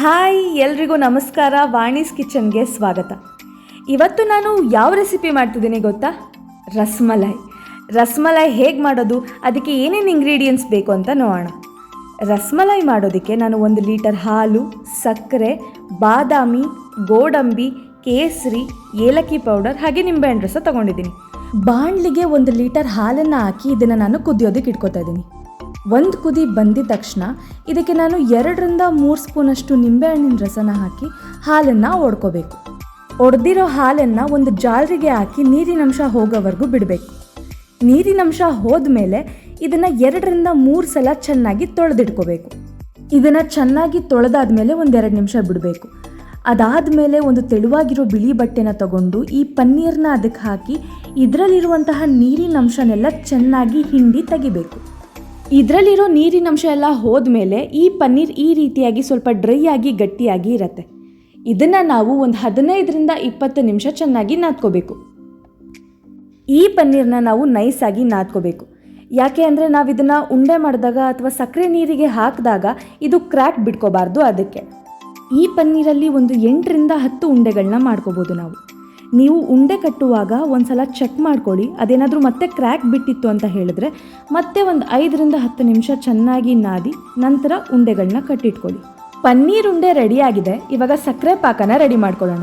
Hi ಎಲ್ರಿಗೂ ನಮಸ್ಕಾರ. ವಾಣೀಸ್ ಕಿಚನ್ಗೆ ಸ್ವಾಗತ. ಇವತ್ತು ನಾನು ಯಾವ ರೆಸಿಪಿ ಮಾಡ್ತಿದ್ದೀನಿ ಗೊತ್ತಾ? ರಸ್ಮಲೈ ಹೇಗೆ ಮಾಡೋದು, ಅದಕ್ಕೆ ಏನೇನು ಇಂಗ್ರೀಡಿಯೆಂಟ್ಸ್ ಬೇಕು ಅಂತ ನೋಡೋಣ. ರಸ್ಮಲೈ ಮಾಡೋದಕ್ಕೆ ನಾನು 1 ಲೀಟರ್ ಹಾಲು, ಸಕ್ಕರೆ, ಬಾದಾಮಿ, ಗೋಡಂಬಿ, ಕೇಸರಿ, ಏಲಕ್ಕಿ ಪೌಡರ್ ಹಾಗೆ ನಿಂಬೆಹಣ್ಣು ರಸ ತೊಗೊಂಡಿದ್ದೀನಿ. ಬಾಣಲಿಗೆ 1 ಲೀಟರ್ ಹಾಲನ್ನು ಹಾಕಿ ಇದನ್ನು ನಾನು ಕುದಿಯೋದಕ್ಕೆ ಇಟ್ಕೊತಾ ಇದ್ದೀನಿ. 1 ಕುದಿ ಬಂದಿದ ತಕ್ಷಣ ಇದಕ್ಕೆ ನಾನು 2 ರಿಂದ 3 ಸ್ಪೂನಷ್ಟು ನಿಂಬೆಹಣ್ಣಿನ ರಸನ ಹಾಕಿ ಹಾಲನ್ನು ಒಡ್ಕೋಬೇಕು. ಒಡೆದಿರೋ ಹಾಲನ್ನು ಒಂದು ಜಾಲರಿಗೆ ಹಾಕಿ ನೀರಿನಂಶ ಹೋಗೋವರೆಗೂ ಬಿಡಬೇಕು. ನೀರಿನಂಶ ಹೋದ್ಮೇಲೆ ಇದನ್ನು 2 ರಿಂದ 3 ಸಲ ಚೆನ್ನಾಗಿ ತೊಳೆದಿಟ್ಕೋಬೇಕು. ಇದನ್ನು ಚೆನ್ನಾಗಿ ತೊಳೆದಾದ್ಮೇಲೆ 1-2 ನಿಮಿಷ ಬಿಡಬೇಕು. ಅದಾದಮೇಲೆ ಒಂದು ತೆಳುವಾಗಿರೋ ಬಿಳಿ ಬಟ್ಟೆನ ತಗೊಂಡು ಈ ಪನ್ನೀರನ್ನ ಅದಕ್ಕೆ ಹಾಕಿ ಇದರಲ್ಲಿರುವಂತಹ ನೀರಿನಂಶನೆಲ್ಲ ಚೆನ್ನಾಗಿ ಹಿಂಡಿ ತೆಗಿಬೇಕು. ಇದರಲ್ಲಿರೋ ನೀರಿನಂಶ ಎಲ್ಲ ಹೋದ್ಮೇಲೆ ಈ ಪನ್ನೀರ್ ಈ ರೀತಿಯಾಗಿ ಸ್ವಲ್ಪ ಡ್ರೈ ಆಗಿ ಗಟ್ಟಿಯಾಗಿ ಇರುತ್ತೆ. ಇದನ್ನು ನಾವು ಒಂದು 15 ರಿಂದ 20 ನಿಮಿಷ ಚೆನ್ನಾಗಿ ನಾದ್ಕೋಬೇಕು. ಈ ಪನ್ನೀರನ್ನ ನಾವು ನೈಸಾಗಿ ನಾದ್ಕೋಬೇಕು. ಯಾಕೆ ಅಂದರೆ ನಾವು ಇದನ್ನು ಉಂಡೆ ಮಾಡಿದಾಗ ಅಥವಾ ಸಕ್ಕರೆ ನೀರಿಗೆ ಹಾಕಿದಾಗ ಇದು ಕ್ರ್ಯಾಕ್ ಬಿಟ್ಕೋಬಾರ್ದು. ಅದಕ್ಕೆ ಈ ಪನ್ನೀರಲ್ಲಿ ಒಂದು 8 ರಿಂದ 10 ಉಂಡೆಗಳನ್ನ ಮಾಡ್ಕೋಬೋದು ನಾವು. ನೀವು ಉಂಡೆ ಕಟ್ಟುವಾಗ ಒಂದು ಸಲ ಚೆಕ್ ಮಾಡ್ಕೊಳ್ಳಿ. ಅದೇನಾದರೂ ಮತ್ತೆ ಕ್ರ್ಯಾಕ್ ಬಿಟ್ಟಿತ್ತು ಅಂತ ಹೇಳಿದ್ರೆ ಮತ್ತೆ ಒಂದು 5 ರಿಂದ 10 ನಿಮಿಷ ಚೆನ್ನಾಗಿ ನಾದಿ ನಂತರ ಉಂಡೆಗಳನ್ನ ಕಟ್ಟಿಟ್ಕೊಳ್ಳಿ. ಪನ್ನೀರ್ ಉಂಡೆ ರೆಡಿಯಾಗಿದೆ. ಇವಾಗ ಸಕ್ಕರೆ ಪಾಕನ ರೆಡಿ ಮಾಡ್ಕೊಳ್ಳೋಣ.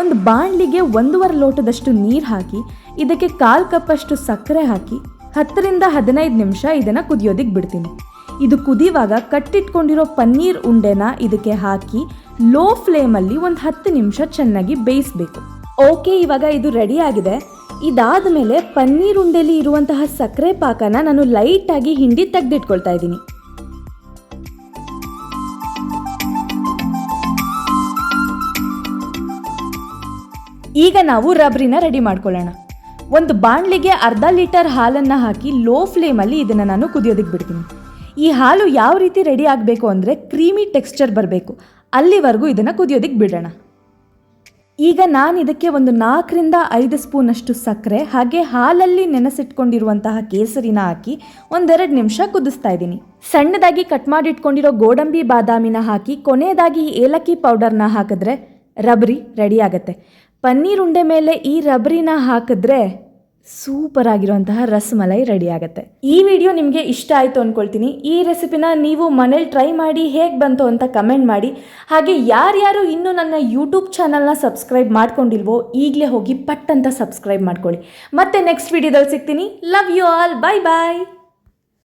ಒಂದು ಬಾಣಲಿಗೆ 1.5 ಲೋಟದಷ್ಟು ನೀರು ಹಾಕಿ ಇದಕ್ಕೆ 1/4 ಕಪ್ಪಷ್ಟು ಸಕ್ಕರೆ ಹಾಕಿ 10 ರಿಂದ 15 ನಿಮಿಷ ಇದನ್ನು ಕುದಿಯೋದಕ್ಕೆ ಬಿಡ್ತೀನಿ. ಇದು ಕುದಿಯುವಾಗ ಕಟ್ಟಿಟ್ಕೊಂಡಿರೋ ಪನ್ನೀರ್ ಉಂಡೆನ ಇದಕ್ಕೆ ಹಾಕಿ ಲೋ ಫ್ಲೇಮಲ್ಲಿ ಒಂದು 10 ನಿಮಿಷ ಚೆನ್ನಾಗಿ ಬೇಯಿಸಬೇಕು. ಓಕೆ, ಇವಾಗ ಇದು ರೆಡಿ ಆಗಿದೆ. ಇದಾದ ಮೇಲೆ ಪನ್ನೀರ್ ಉಂಡೆಲಿ ಇರುವಂತಹ ಸಕ್ಕರೆ ಪಾಕನ ನಾನು ಲೈಟಾಗಿ ಹಿಂಡಿ ತೆಗೆದಿಟ್ಕೊಳ್ತಾ ಇದ್ದೀನಿ. ಈಗ ನಾವು ರಬ್ರಿನ ರೆಡಿ ಮಾಡ್ಕೊಳ್ಳೋಣ. ಒಂದು ಬಾಣಲಿಗೆ 1/2 ಲೀಟರ್ ಹಾಲನ್ನು ಹಾಕಿ ಲೋ ಫ್ಲೇಮಲ್ಲಿ ಇದನ್ನು ನಾನು ಕುದಿಯೋದಕ್ಕೆ ಬಿಡ್ತೀನಿ. ಈ ಹಾಲು ಯಾವ ರೀತಿ ರೆಡಿ ಆಗಬೇಕು ಅಂದರೆ ಕ್ರೀಮಿ ಟೆಕ್ಸ್ಚರ್ ಬರಬೇಕು. ಅಲ್ಲಿವರೆಗೂ ಇದನ್ನು ಕುದಿಯೋದಕ್ಕೆ ಬಿಡೋಣ. ಈಗ ನಾನು ಇದಕ್ಕೆ ಒಂದು 4 ರಿಂದ 5 ಸ್ಪೂನಷ್ಟು ಸಕ್ಕರೆ ಹಾಗೆ ಹಾಲಲ್ಲಿ ನೆನೆಸಿಟ್ಕೊಂಡಿರುವಂತಹ ಕೇಸರಿನ ಹಾಕಿ 1-2 ನಿಮಿಷ ಕುದಿಸ್ತಾ ಇದ್ದೀನಿ. ಸಣ್ಣದಾಗಿ ಕಟ್ ಮಾಡಿಟ್ಕೊಂಡಿರೋ ಗೋಡಂಬಿ ಬಾದಾಮಿನ ಹಾಕಿ ಕೊನೆಯದಾಗಿ ಏಲಕ್ಕಿ ಪೌಡರ್ನ ಹಾಕಿದ್ರೆ ರಬ್ರಿ ರೆಡಿ ಆಗುತ್ತೆ. ಪನ್ನೀರ್ ಉಂಡೆ ಮೇಲೆ ಈ ರಬ್ರಿನ ಹಾಕಿದ್ರೆ ಸೂಪರ್ ಆಗಿರುವಂತಹ ರಸಮಲೈ ರೆಡಿ ಆಗುತ್ತೆ. ಈ ವಿಡಿಯೋ ನಿಮಗೆ ಇಷ್ಟ ಆಯಿತು ಅಂದ್ಕೊಳ್ತೀನಿ. ಈ ರೆಸಿಪಿನ ನೀವು ಮನೇಲಿ ಟ್ರೈ ಮಾಡಿ ಹೇಗೆ ಬಂತು ಅಂತ ಕಮೆಂಟ್ ಮಾಡಿ. ಹಾಗೆ ಯಾರ್ಯಾರು ಇನ್ನೂ ನನ್ನ ಯೂಟ್ಯೂಬ್ ಚಾನಲ್ನ ಸಬ್ಸ್ಕ್ರೈಬ್ ಮಾಡ್ಕೊಂಡಿಲ್ವೋ ಈಗಲೇ ಹೋಗಿ ಪಟ್ ಅಂತ ಸಬ್ಸ್ಕ್ರೈಬ್ ಮಾಡ್ಕೊಳ್ಳಿ. ಮತ್ತೆ ನೆಕ್ಸ್ಟ್ ವಿಡಿಯೋದಲ್ಲಿ ಸಿಗ್ತೀನಿ. Love you all. Bye bye.